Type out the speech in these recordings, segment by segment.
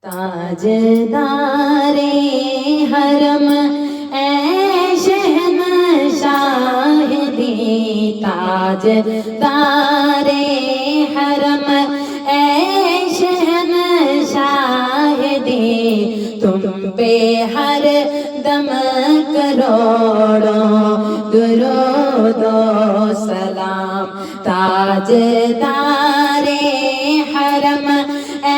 تاجدارے حرم اے شہنشاہ دی، تاجدارے حرم اے شہنشاہ دی، تم پہ ہر دم کروڑوں درود و سلام۔ تاجدارے حرم اے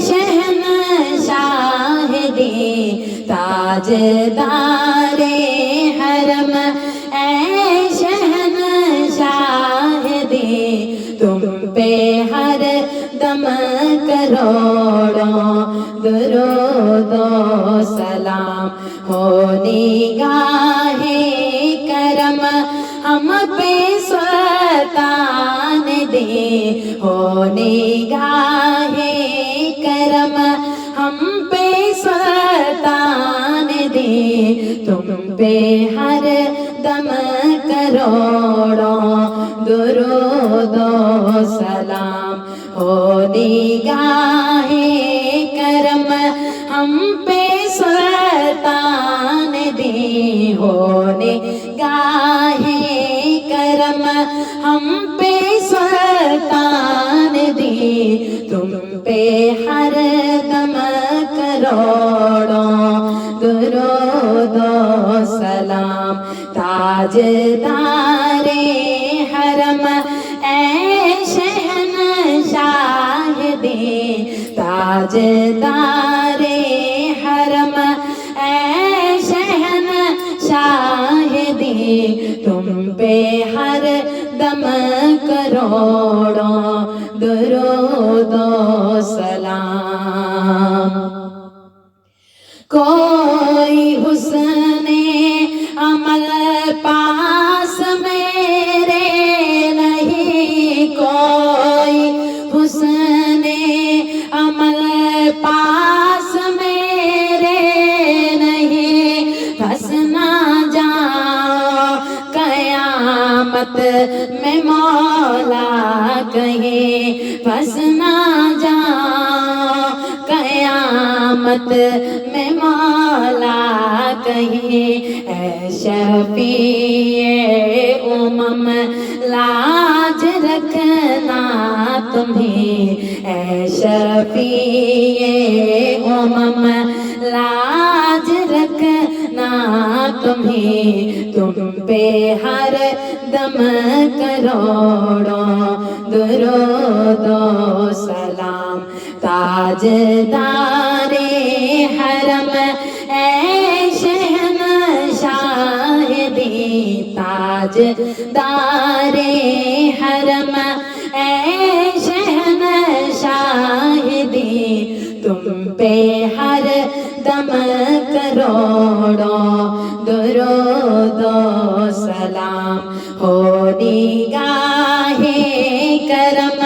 شہنشاہ دی، تاجدارے حرم اے شہنشاہ دی، تم پہ ہر دم کروڑوں درود و سلام۔ ہو نگاہ کرم ہم پہ سلطان دے، ہو نگاہ کرم ہم پہ سلطان دے، تم پہ ہر دم کروڑوں درود و سلام۔ ہو نگاہ کرم ہم پہ سلطان دے، ہو نگاہ کرم ہم پہ سلطان دے، تم پہ ہر دم کروڑوں درود و سلام۔ تاجدارے حرم اے شہنشاہ دی، تاجدارے حرم اے شہنشاہ دی، تم پہ ہر دم کروڑوں درود و سلام۔ کوئی حسن عمل پاس میرے نہیں، کوئی حسن عمل پاس میرے نہیں، پھنس نہ جاؤ قیامت میں مولا کہیں، پھنس نہ جاؤ قیامت میں مولا کہیں۔ اے شفیع امم لاج رکھنا تمہیں، اے شفیع امم لاج رکھنا تمہیں، تم پہ ہر دم کروڑوں درود و سلام۔ تاجدارے حرم اے شہنشاہ دی، تاجدارے حرم اے شہنشاہ دی، تم پہ ہر دم کروڑوں درود و سلام۔ ہو نگاہ کرم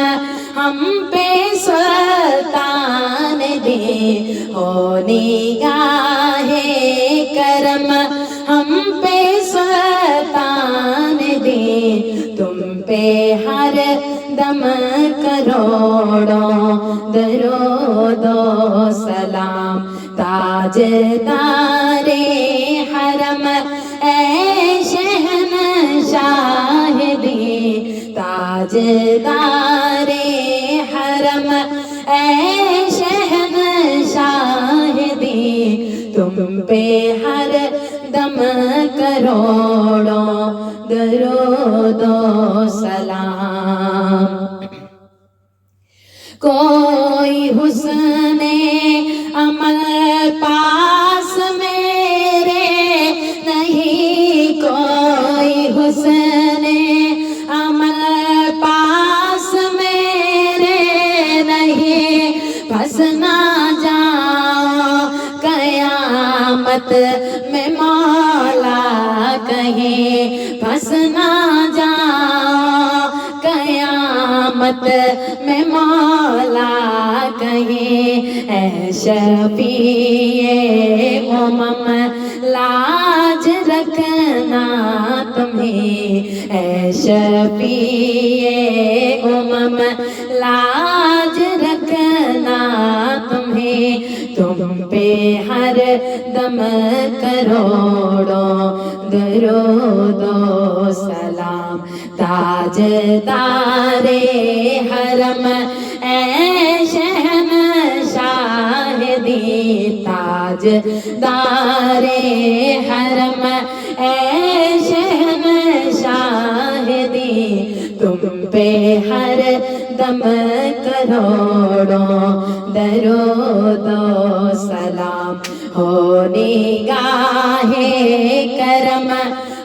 ہم پہ سلطان دے، ہو نگاہ کرم ہم پہ سلطان دے، تم پہ ہر دم کروڑوں درود و سلام۔ تاجدارے حرم اے شہنشاہ دی، تاجدارے حرم اے شہنشاہ دی، تم پہ ہر دم کروڑوں درود و سلام۔ کوئی حسن عمل پاس میرے نہیں، کوئی حسن عمل پاس میرے نہیں، پھنس نہ جاؤ قیامت میں مولا کہیں، پھنس نہ جاؤ قیامت میں مولا کہیں۔ اے شفیع امم لاج رکھنا تمہیں، اے شفیع امم لاج رکھنا تمہیں، تم پہ ہر دم کروڑوں درود و سلام تاجدار حرم اے شہنشاہ دی تاجدار حرم اے شہنشاہ دی تم پہ ہر دم کروڑوں درود و سلام ہو نگاہ کرم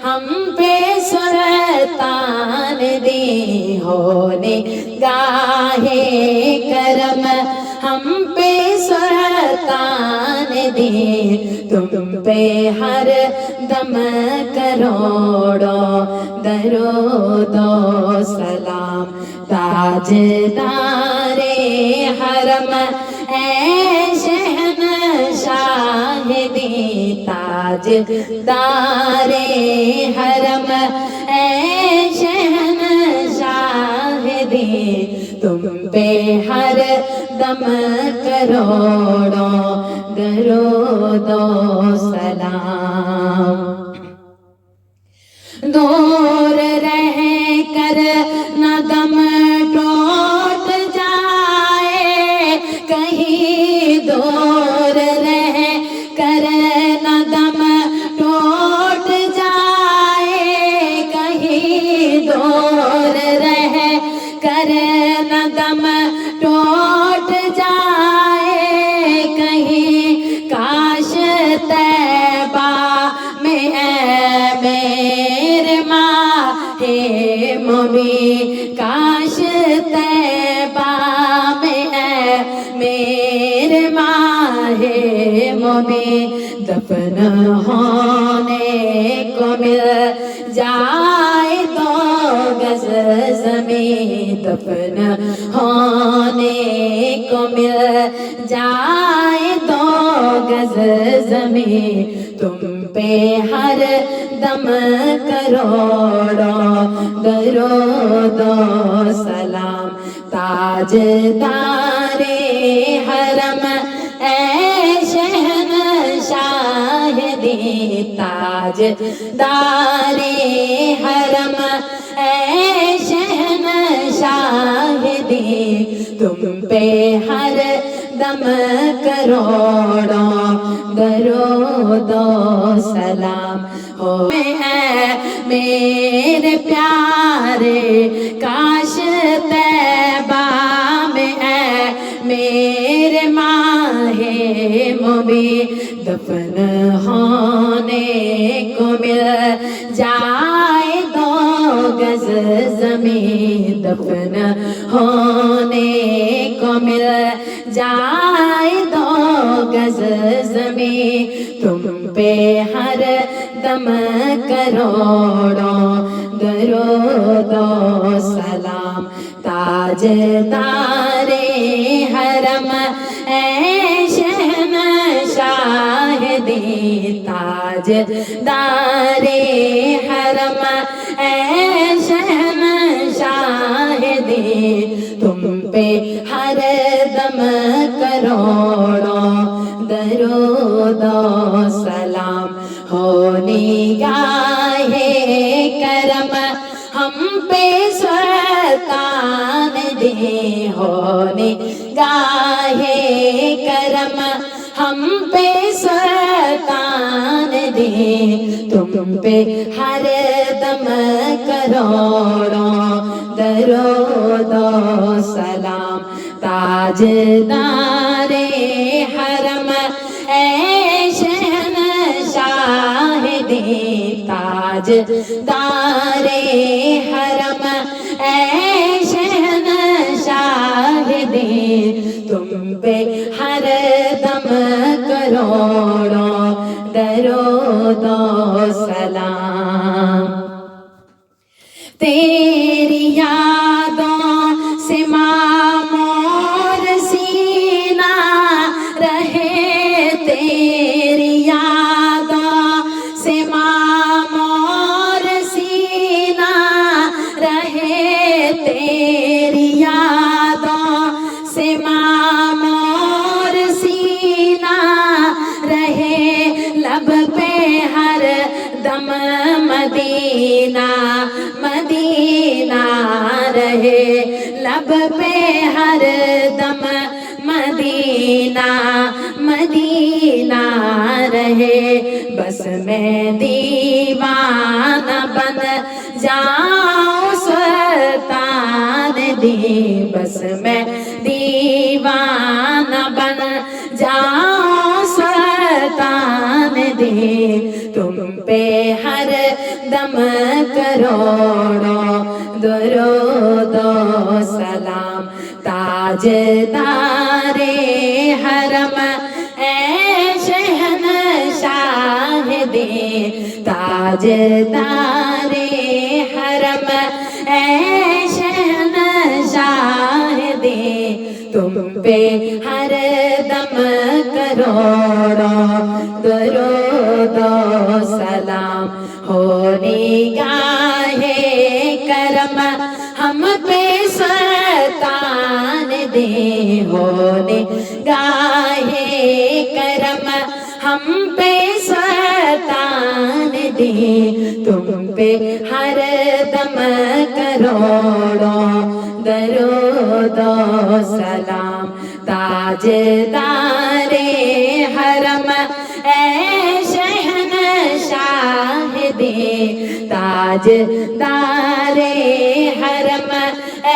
ہم پہ سلطان دی ہو نگاہ کرم ہم پہ سلطان دی تم پہ ہر دم کروڑوں درود و سلام تاجدار حرم اے شہنشاہ دی تاجدار حرم اے شہنشاہ دی تم پہ ہر دم کروڑوں درود و سلام دور رہ کر نہ دم ٹوٹ جائے کہیں دور رہ کر نہ دم ٹوٹ جائے کہیں دور رہ کر نہ دم ٹوٹ جائے کہیں کاش طیبہ میں اے میرے ماہ مبین کاش طیبہ میں اے میرے ماہ مبین دفن ہونے کو مل جائے دو گز زمین دفن ہونے کو مل جائے دو گز زمین تم پہ ہر دم کروڑوں درود و سلام تاجدار حرم اے شہنشاہ دی تاجدار حرم اے شہنشاہ دی تم پہ ہر دم کروڑوں درود و سلام ہو میرے پیارے کاش طیبہ میں اے میرے ماہ مبین دفن ہونے کو مل جائے دو گز زمین دفن ہونے کو مل جائے دو گز زمین تم پہ ہر دم کروڑوں درود و سلام تاجدار حرم اے شہنشاہ دی تاجدار حرم اے شہنشاہ دی تم پہ ہر دم کروڑوں درود و سلام ہو نگاہ کرم ہم پہ سلطان دی ہو نگاہ کرم ہم پہ سلطان دی تم پہ ہر دم کروڑوں درود و سلام تاجدار حرم اے شہنشاہ دی تاجدار حرم اے شہنشاہ دی تم پہ ہر دم کروڑوں درود و سلام تیری یادوں سے معمور سینہ رہے تیری یادوں سے معمور سینہ رہے تیری یادوں سے معمور سینہ مدینہ مدینہ رہے، لب پہ ہر دم مدینہ مدینہ رہے، بس میں دیوانہ بن جاؤں سلطان دی، بس میں دیوانہ بن جاؤں سلطان دی، تم پہ ہر دم کروڑوں درود و سلام، تاجدار حرم اے شہنشاہ دی، تاجدار حرم اے شہنشاہ دی، تم پہ ہر دم کروڑوں درود و سلام، ہو نگاہ کرم ہم پہ سلطان دے، ہو نگاہ کرم ہم پہ سلطان دے، تم پہ ہر دم کروڑوں درود و سلام، تاجدار حرم اے شہنشاہ دے، تاجدار حرم اے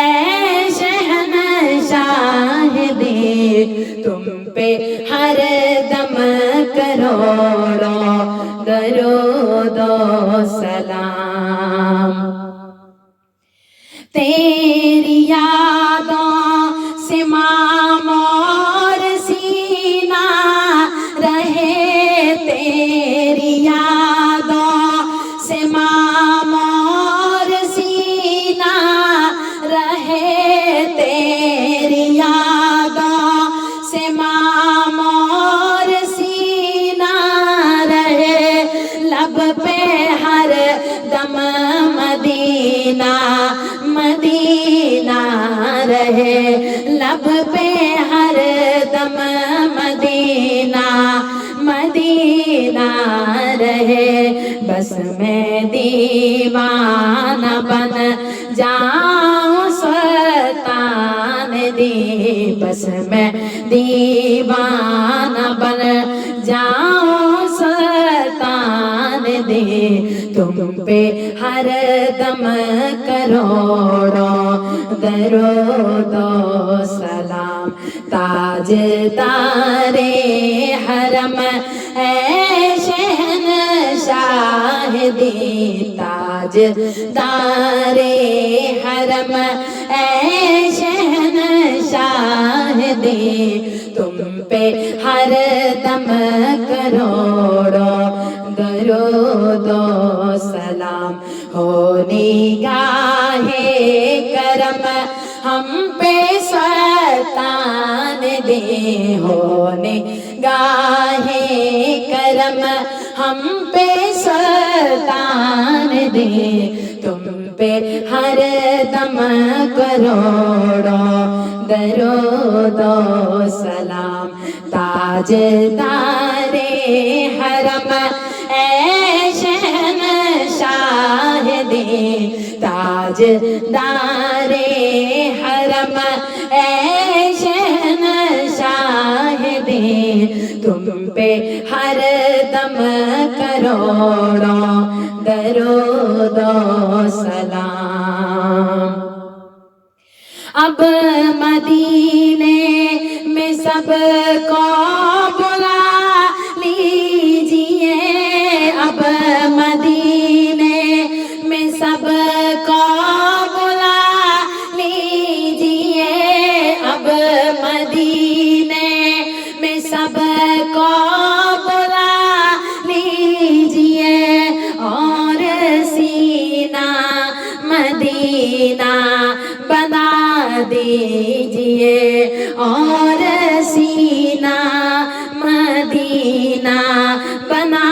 شہنشاہ دے، تم پہ ہر دم کروڑوں درود و سلام، تیری یادوں سے مام اور سینہ رہے، تیری یادوں سے مام اور سینہ رہے، تیری یادوں سے مام اور سینہ رہے، لب پہ ہر دم مدینہ مدینہ رہے، لب پہ ہر دم مدینہ مدینہ رہے، بس میں دیوانہ بن جاؤں سلطان دی، بس میں دیوانہ بن جاؤں سلطان دی، تم پہ ہر دم کروڑوں درود و سلام، تاجدار حرم اے شہنشاہ دی، تاجدار حرم اے شہنشاہ دی، تم پہ ہر دم کروڑوں درود و سلام، ہو نگاہ کرم ہم پہ سلطان دے، ہو نگاہ کرم ہم پہ سلطان دے، تم پہ ہر دم کروڑوں درود و سلام، تاجدار حرم اے شہنشاہ دے، تاجدار حرم اے شہنشاہ دے، تم پہ ہر دم کروڑوں درود و سلام، اب مدینے میں سب کو بلا لیجئے، اب مدینے میں سب کو بلا لیجئے، اب مدینے میں سب کو بلا لیجئے، اور سینہ مدینہ بنا دیجئے، اور سینہ مدینہ بنا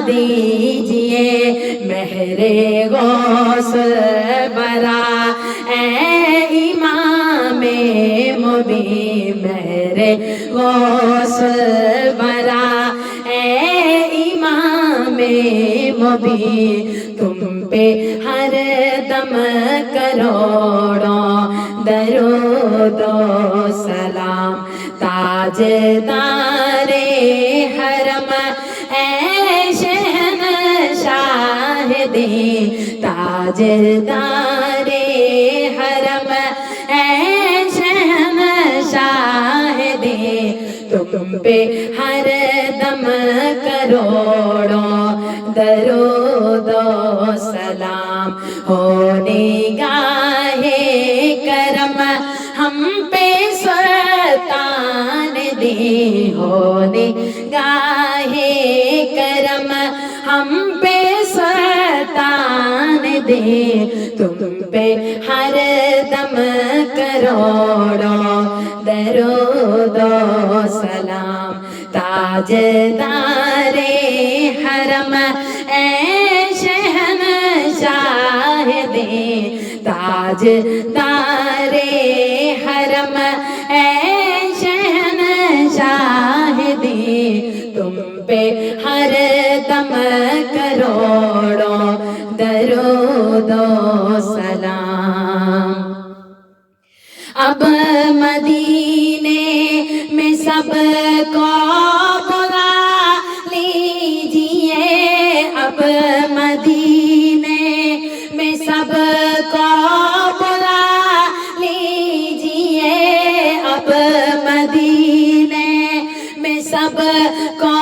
دیجئے، مہر غوث برا اے امام مبین، مہر غوث برا اے امام مبین، تم پہ ہر دم کروڑوں درود و سلام تاجدار حرم اے شہنشاہ دے تاجدار حرم اے شہنشاہ دے تم پہ ہر دم کروڑوں درود و سلام ہو نگاہ کرم ہم پہ سلطان دے ہو نگاہ کرم ہم پہ سلطان دے تم پہ ہر دم کروڑوں درود و سلام تاجدار حرم اے شہنشاہ دے تاجدار حرم اے شہنشاہ دے تم پہ ہر دم کروڑوں درود و سلام اب مدینے میں سب کو بلا لیجیے اب مدینے میں سب کو بلا لیجیے اب مدینے میں سب کو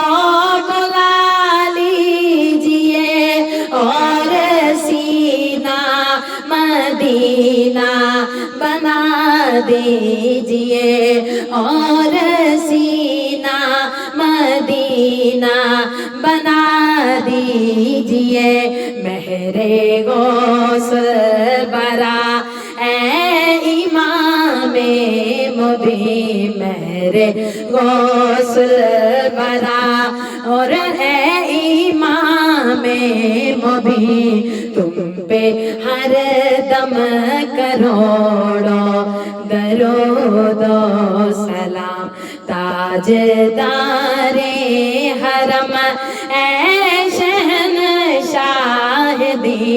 بلا لیجیے اور سینہ مدینہ بنا دیجیے اور سینہ مدینہ بنا دیجیے مہر غوث برا اے امام مبین مہر غوث برا اور اے امام مبین تم پہ ہر دم کروڑوں درود و سلام تاجدار حرم اے شہنشاہ دے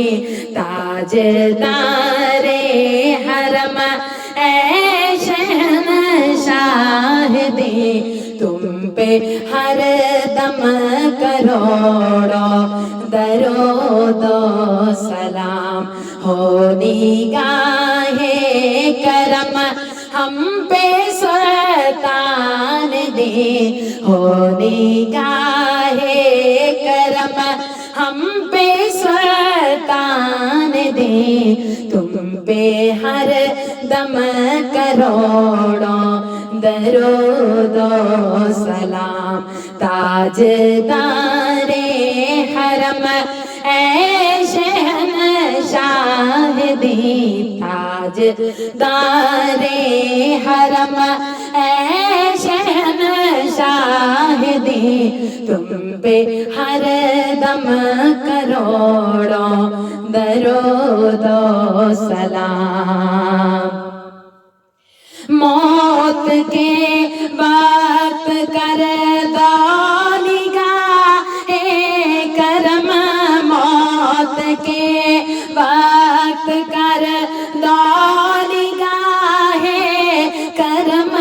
تاجدار حرم اے شہنشاہ دے تم پہ ہر دم کروڑوں درود و سلام ہو نگاہ کرم ہم پہ سلطان دے ہو نگاہ کرم ہم پہ سلطان دے تم پہ ہر دم کروڑوں درود و سلام تاجدار حرم اے شہنشاہ دے تاجدار حرم اے شہنشاہ دے تم پہ ہر دم کروڑوں درود و سلام موت کے وقت کر دو نگاہ کرم موت کے وقت کر دو نگاہ کرم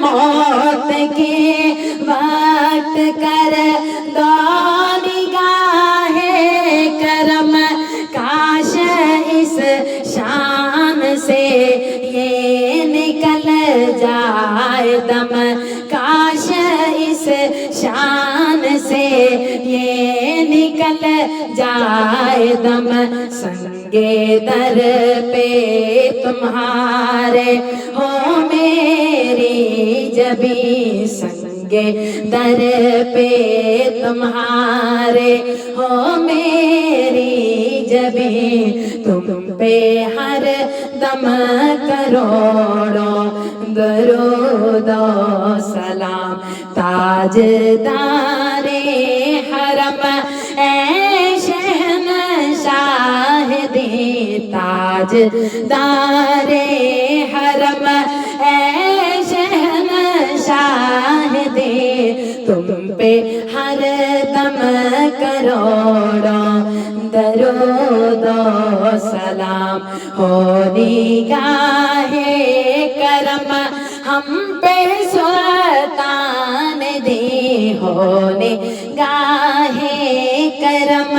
موت کے وقت کر دو نگاہ کرم کاش اس شان سے یہ نکل جائے دم کاش اس شان سے یہ نکل جائے دم سنگے در پہ تمہارے ہو میری جبی سنگے در پہ تمہارے ہو میری جبی تم پہ ہر دم کروڑوں درود و سلام تاجدار حرم اے شہنشاہ دے تاجدار حرم اے شہنشاہ دے تم پہ ہر دم کروڑوں درود و سلام ہو نگاہ کرم ہم پہ سلطان دی ہو نگاہ کرم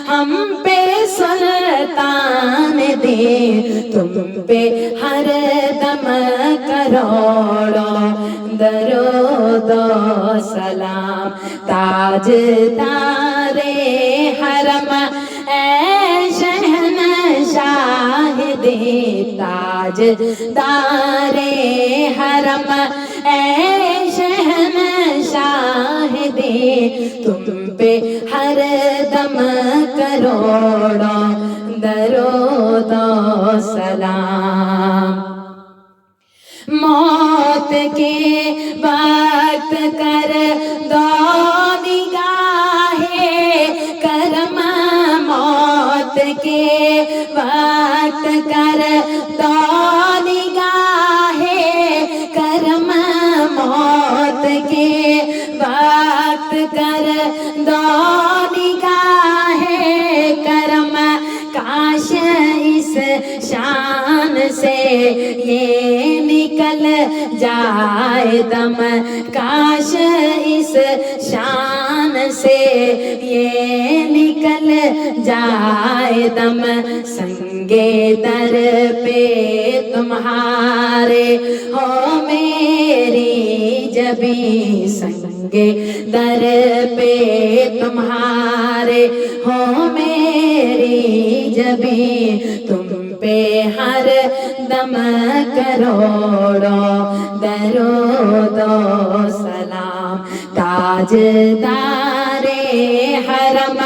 ہم پہ سلطان دی تم پہ ہر دم کروڑوں درود و سلام تاجدار حرم اے شہنشاہ دی تاجدار حرم اے شہنشاہ دی تم پہ ہر دم کروڑوں درود و سلام موت کے وقت کر دو نگاہ کرم موت کے وقت کر دو نگاہ کرم موت کے وقت کر دو نگاہ کرم کاش اس شان سے یہ نکل جائے دم کاش اس شان سے یہ نکل جائے دم سنگے در پہ تمہارے ہو میری جبیں سنگے در پہ تمہارے ہو میری جبیں تم پہ ہر دم کروڑوں درود و سلام تاجدار حرم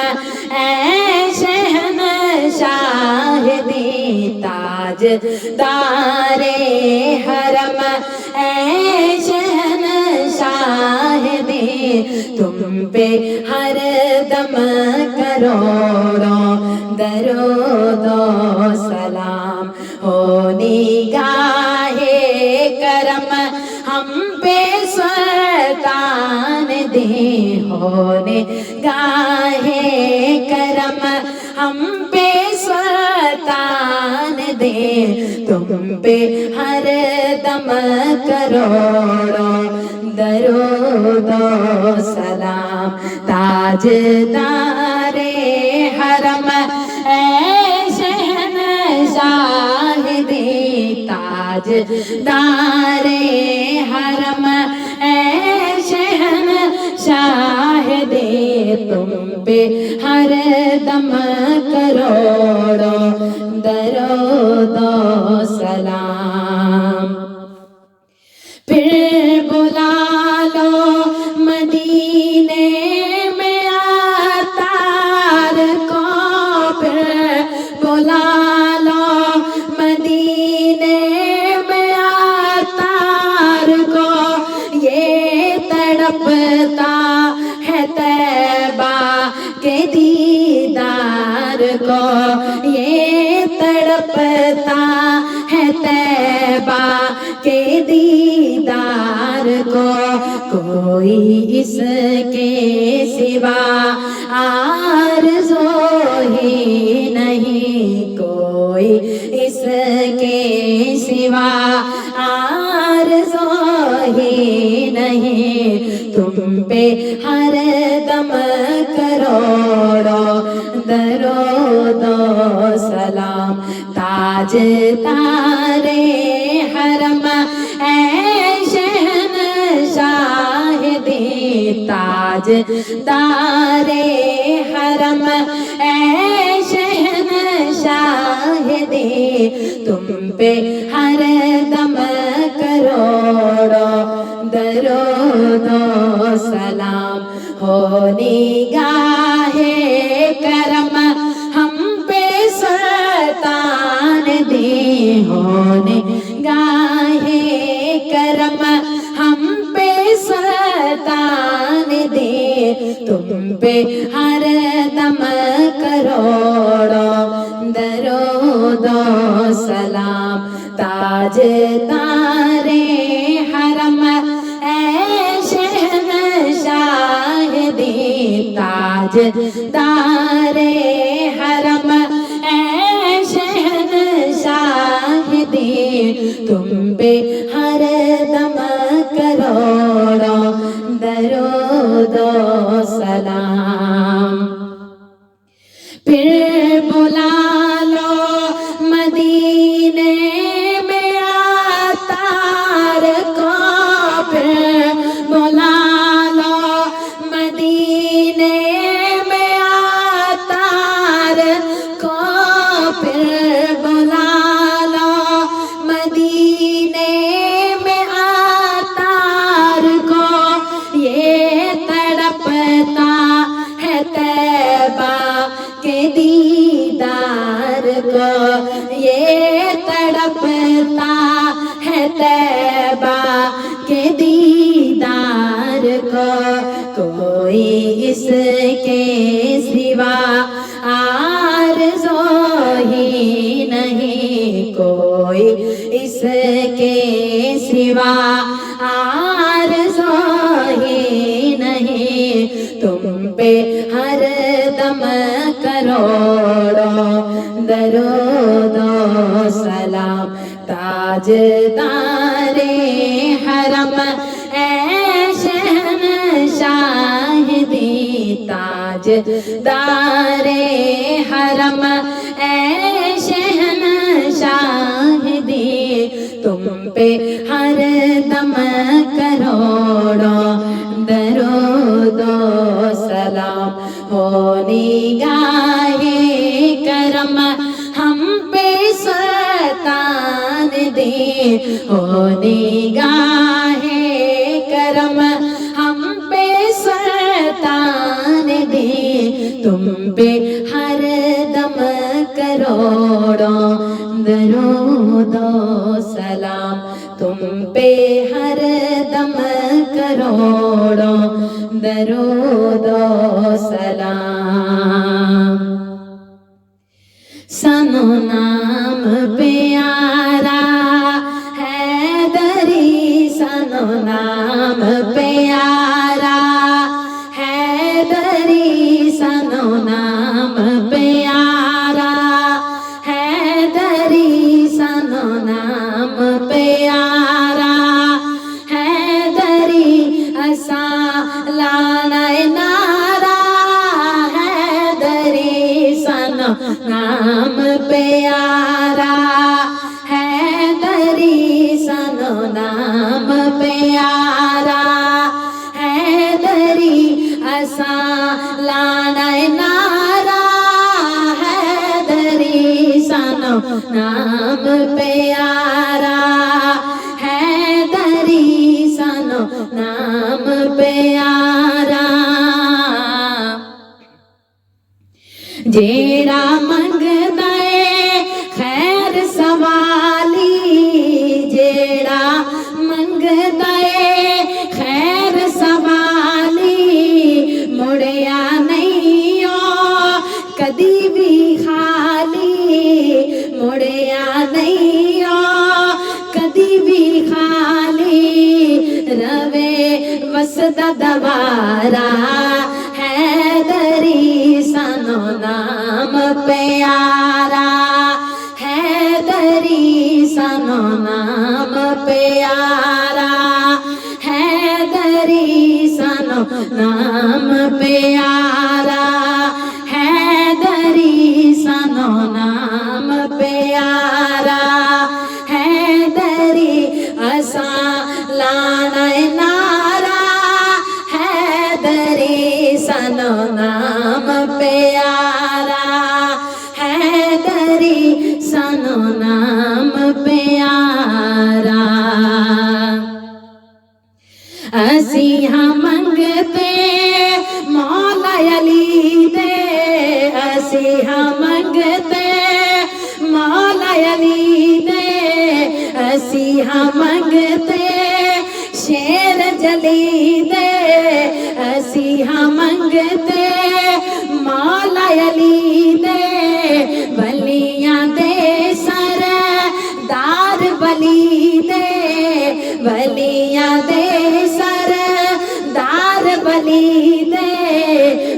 اے شہنشاہ دی تاجدار حرم اے شہنشاہ دی تم پہ ہر دم کروڑوں درود و سلام ہو نگاہ کرم ہم پہ سلطان دی ہو نگاہ کرم ہم پہ سلطان دے تم پہ ہر دم کروڑوں درود و سلام تاجدار حرم اے شہنشاہ دی تاجدار حرم اے شہنشاہ دی تم پہ ہر دم کروڑوں درود و سلام پھر بلا لو مدینے میں عطار کو پھر بلا لو مدینے میں عطار کو یہ تڑپتا ہے طیبہ کے دیدار کو یہ تڑپتا ہے طیبہ کے دیدار کو کوئی اس کے سوا آرزو ہی نہیں کوئی اس کے سوا آرزو ہی نہیں تم پہ ہر دم کروڑوں درود و سلام تاجدار حرم اے شہنشاہ دی تاجدار حرم اے شہنشاہ دی تم پہ ہر دم کروڑوں درود و سلام ہو نگاہ کرم ہم پہ سلطان دی ہو نگاہ کرم ہم پہ سلطان دی تم پہ ہر دم کروڑوں درود و سلام تاجدار حرم اے شہنشاہ دی تاجدار حرم اے درود و سلام. پھر بلا لو مدینے میں عطار کو، پھر بلا لو مدینے میں عطار کو، پھر بلا لو مدینے میں عطار کو. یہ تڑپتا ہے طیبہ کے دیدار کو، یہ تڑپتا ہے طیبہ کے دیدار کو. کوئی اس کے سوا آرزو ہی نہیں، کوئی اس کے سوا آرزو ہی نہیں. تم پہ ہر دم کروڑوں درود و سلام. تاجدار حرم اے شہنشاہ دی، تاجدار حرم اے شہنشاہ دی. تم پہ ہر دم کروڑوں درود و سلام. ہو نگاہ کرم ہم پہ سلطان دی، ہو نگاہ کرم ہم پہ سلطان دی. تم پہ ہر دم کروڑوں درود و سلام. تم پہ ہر دم کروڑوں درود و سلام. سنو نام پیارا حیدری، سنو نام پیارا حیدری، سنو نام پیارا حیدری، سنو نام پیارا حیدری. لانے نارا حیدری، سنو نام پیارا حیدری، سنو نام پیارا حیدری. لانے نارا حیدری، سنو نام پیارا حیدری، سنو نام پیارا. جیڑا منگدا ہے خیر سوالی، جیڑا منگدا ہے خیر سوالی، مڑیا نہیں او کدی بھی خالی، مڑیا نہیں او کدی بھی خالی. روے وسدا دوارا حیدری، سنو نام پیارا حیدری، سنو نام پیارا حیدری، سنو نام پیارا حیدری، سنو نام پیارا حیدری. لانا نارا حیدری، سنو نام پیارا حیدری، سنو نام پیارا. اسی ہم منگتے مولا علی دے، اسی ہم منگتے مولا علی دے، اسی ہم منگتے شیر جلی دے، اسی ہم منگتے مولا علی دے. ولیاں دے سردار ولی دے، ولیاں دے سردار ولی دے،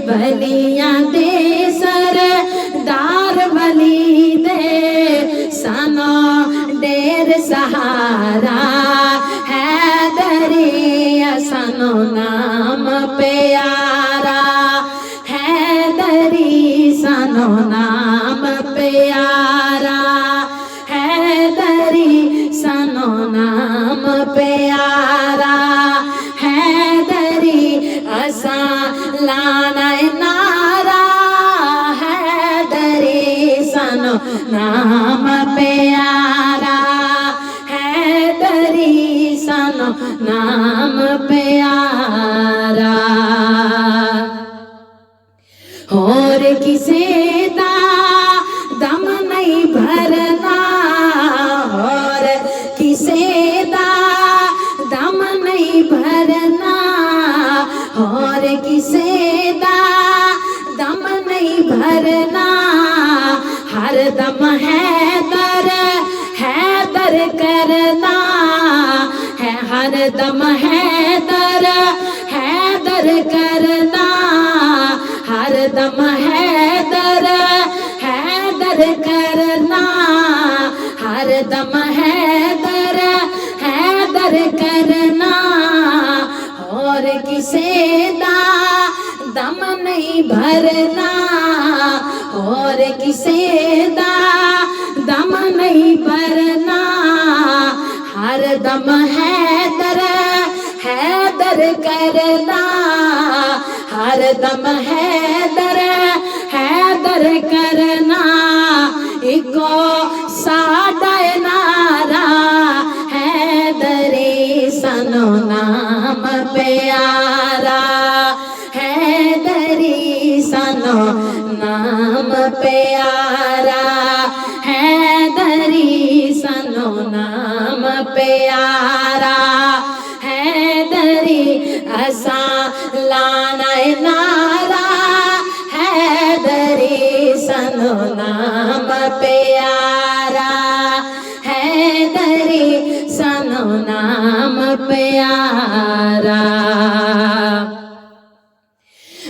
ولیاں دے سردار ولی دے. سنو ڈیر سہارا حیدری، سنو نا پیارا حیدری سنو نام پیارا حیدری سنو نام پیارا حیدری اساں لانا نعرہ حیدری سنو نام پیارا حیدری سنو نام پیارا اور کسے دا دم نہیں بھرنا اور کسے دا دم نہیں بھرنا اور کسے دا دم نہیں بھرنا ہر دم حیدر حیدر کرنا ہے ہر دم حیدر حیدر کرنا ہر دم حیدر حیدر کرنا ہر دم حیدر حیدر کرنا اور کسے دا دم نہیں بھرنا اور کسے دا دم نہیں بھرنا ہر دم حیدر حیدر کرنا ہر دم حیدر حیدر کرنا ایکو ساڈا نعرہ حیدری سنو نام پیارا حیدری سنو نام پیارا حیدری سنو نام پیارا حیدری اساں لانا نعرہ حیدری سنو نام پیارا حیدری سنو نام پیارا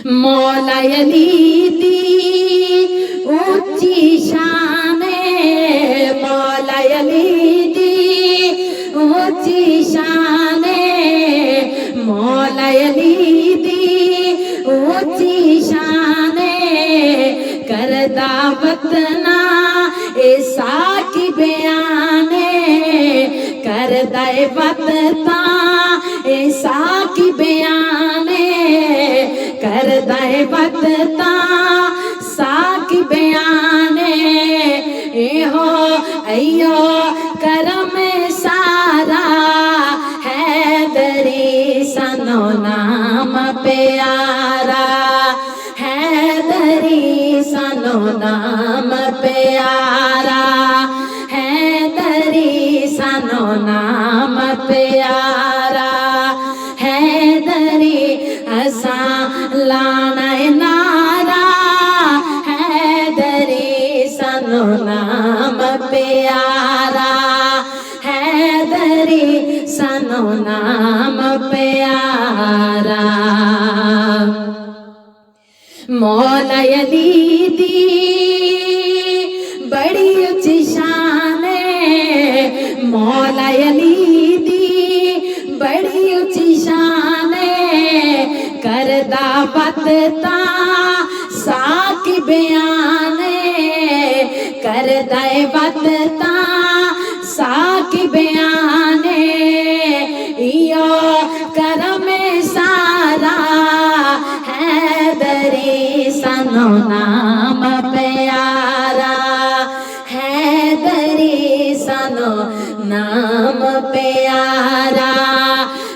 مولا علی دی اونچی شان مولا علی دی اونچی شان مولا علی دی اونچی شان کردا وطنا ایسا کی بیان کردا وطنا ایسا کی بیان کردا وطنا ساکی بیان ایہو ایو کرم سارا حیدری سنو نام پیارا حیدری سنو نام پیارا حیدری سنو نام پیارا حیدری اساں لانا نعرہ حیدری سنو نام پیارا حیدری سنو نام پیارا مولا علی دی بڑی اونچی شان مولا علی دی بڑی اونچی شان کردا وطنا ساکی بیان کردا وطنا ساکی بیان ایو کرم سارا حیدری سنو نام پیارا حیدری سنو نام پیارا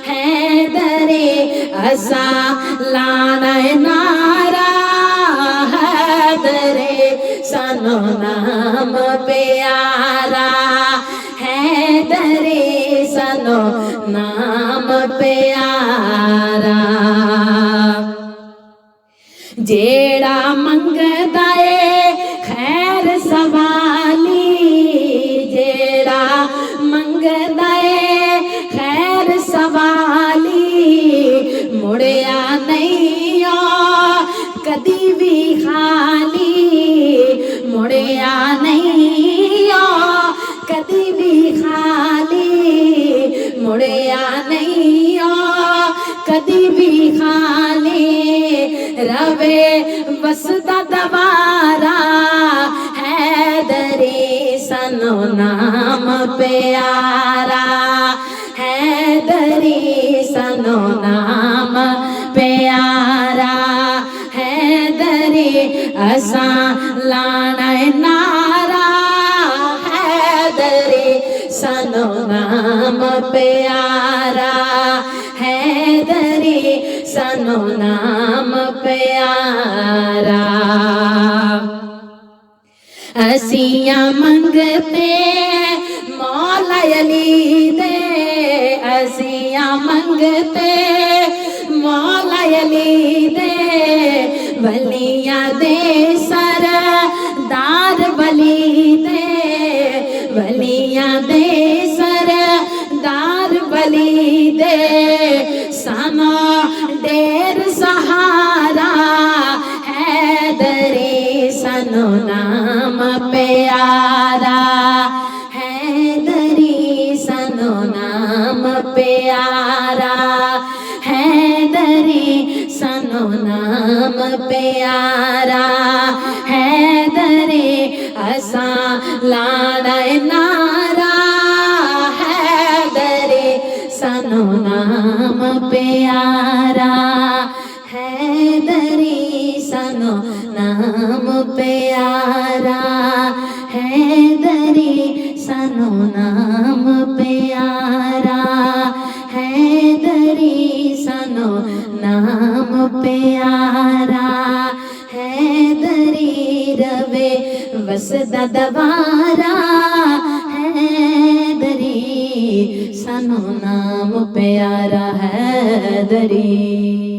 حیدری اساں لانا نعرہ حیدری سنو نام پیارا حیدری سنو نام پیارا جیڑا منگدا اے خیر سوالی جیڑا منگدا اے خیر سوالی مڑیا نہیں کدی بھی خالی مڑیا نہیں کدی بھی خالی مڑیا نہیں کدی بھی خالی روے وسدا دوارا حیدری سنو نام پیارا حیدری سنو نام پیارا حیدری اساں لانا نارا حیدری سنو نام پیارا حیدری سنو نام پیارا اسیاں منگتے مولا علی دے اسیاں منگتے مولا علی دے ولیاں دے سردار ولی دے ولیاں دے سردار ولی دے سانو ڈیر سہارا حیدری سنو نام پیارا حیدری سنو نام پیارا حیدری سنو نام پیارا حیدری اساں لانا نارا حیدری سنو نام پیارا حیدری سنو نام پیارا حیدری سنو نام پیارا حیدری سنو نام پیارا حیدری روے وسدا دوارا حیدری سنو نام پیارا حیدری